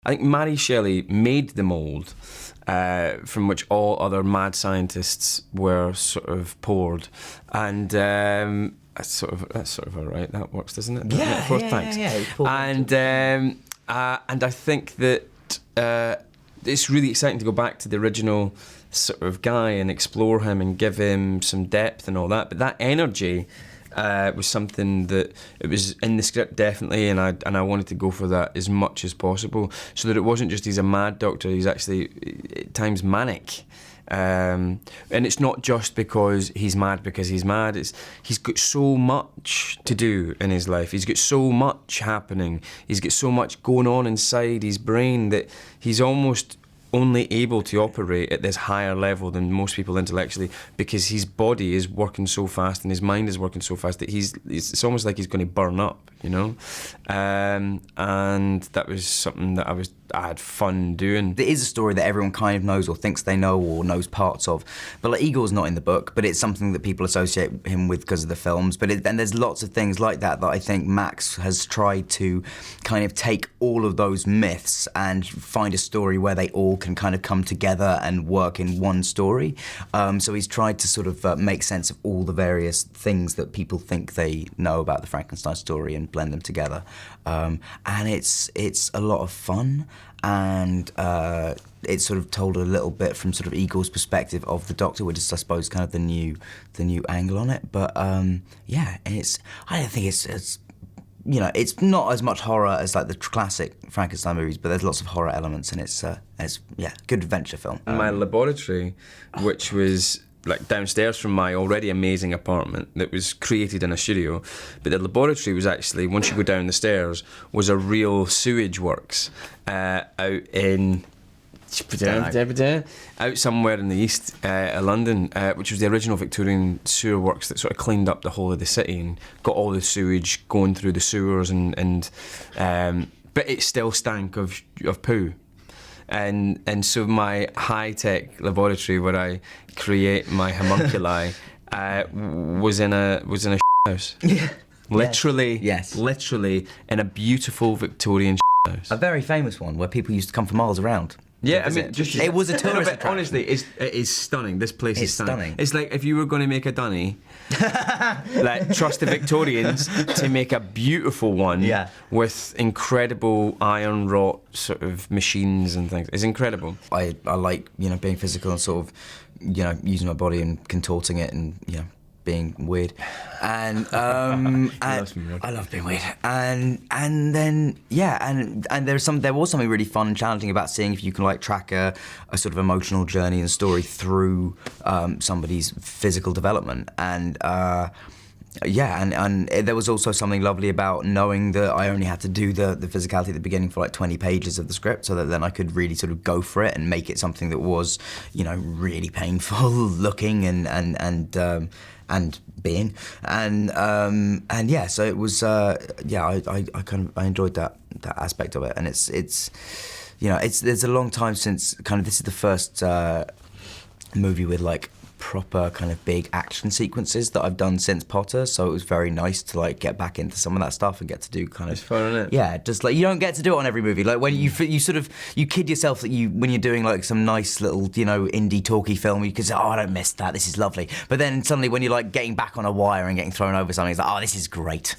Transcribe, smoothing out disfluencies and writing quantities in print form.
I think Mary Shelley made the mould from which all other mad scientists were sort of poured, and that's sort of all right. That works, doesn't it? Yeah, Thanks. And I think that it's really exciting to go back to the original sort of guy and explore him and give him some depth and all that. But that energy was something that it was in the script definitely, and I wanted to go for that as much as possible, so that it wasn't just he's a mad doctor, he's actually at times manic. And it's not just because he's mad because he's mad, he's got so much to do in his life, he's got so much happening, he's got so much going on inside his brain that he's almost only able to operate at this higher level than most people intellectually, because his body is working so fast and his mind is working so fast that it's almost like he's going to burn up, you know. And that was something that I had fun doing. There is a story that everyone kind of knows or thinks they know or knows parts of, but like Igor's not in the book, but it's something that people associate him with because of the films. And there's lots of things like that I think Max has tried to kind of take all of those myths and find a story where they all can kind of come together and work in one story. So he's tried to sort of make sense of all the various things that people think they know about the Frankenstein story and blend them together. And it's a lot of fun. And it's sort of told a little bit from sort of Igor's perspective of the Doctor, which is, I suppose, kind of the new angle on it. But yeah, I don't think it's you know, it's not as much horror as like the classic Frankenstein movies, but there's lots of horror elements, and it's good adventure film. My laboratory, which was like downstairs from my already amazing apartment that was created in a studio, but the laboratory was actually, once you go down the stairs, was a real sewage works out in out somewhere in the east of London, which was the original Victorian sewer works that sort of cleaned up the whole of the city and got all the sewage going through the sewers, but it still stank of poo. And so my high-tech laboratory where I create my homunculi was in a house. Yeah. Literally, yes. Literally in a beautiful Victorian house. A very famous one where people used to come from miles around. Yeah, I mean, just it was a tourist attraction. Honestly, it is stunning. This place is stunning. It's like if you were going to make a dunny, like trust the Victorians to make a beautiful one with incredible iron wrought sort of machines and things. It's incredible. I like, you know, being physical and sort of, you know, using my body and contorting it and, you know, being weird, and I love being weird, and then and there was something really fun and challenging about seeing if you can like track a sort of emotional journey and story through somebody's physical development, and there was also something lovely about knowing that I only had to do the physicality at the beginning for like 20 pages of the script, so that then I could really sort of go for it and make it something that was, you know, really painful looking and being, and yeah, so it was I enjoyed that aspect of it, and it's you know, there's a long time since kind of this is the first movie with like proper kind of big action sequences that I've done since Potter, so it was very nice to like get back into some of that stuff and get to do kind of. It's fun, isn't it? Yeah, just like you don't get to do it on every movie. Like when you sort of kid yourself that when you're doing like some nice little, you know, indie talky film, you can say, oh, I don't miss that, this is lovely. But then suddenly when you're like getting back on a wire and getting thrown over something, it's like, oh, this is great.